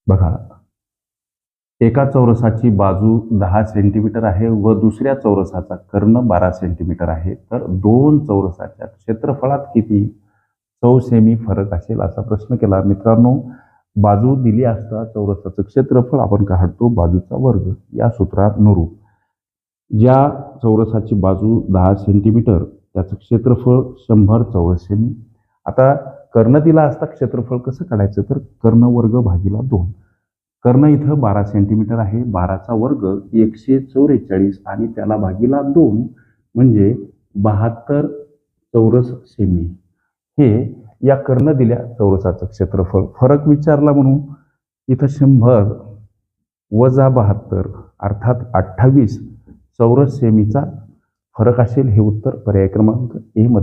बघा, एका चौरसाची बाजू 10 सेंटीमीटर आहे व दुसऱ्या चौरसाचा कर्ण 12 सेंटीमीटर आहे. तर दोन चौरसाच्या क्षेत्रफळात किती सेमी फरक असेल असा प्रश्न केला. मित्रांनो, बाजू दिली असता चौरसाचं क्षेत्रफळ आपण काढतो बाजूचा वर्ग या सूत्रानुरूप. ज्या चौरसाची बाजू 10 सेंटीमीटर त्याचं क्षेत्रफळ 100 चौरस सेमी. आता कर्ण दिला असता क्षेत्रफळ कसं काढायचं, तर कर्ण वर्ग भागिला 2. कर्ण इथं 12 सेंटीमीटर आहे, 12चा वर्ग 144 आणि त्याला भागिला 2 म्हणजे 72 चौरस सेमी. हे या कर्ण दिल्या चौरसाचं क्षेत्रफळ. फरक विचारला म्हणून इथं 100 वजा 72 अर्थात 28 चौरस सेमीचा फरक असेल. हे उत्तर पर्याय क्रमांक ए मध्ये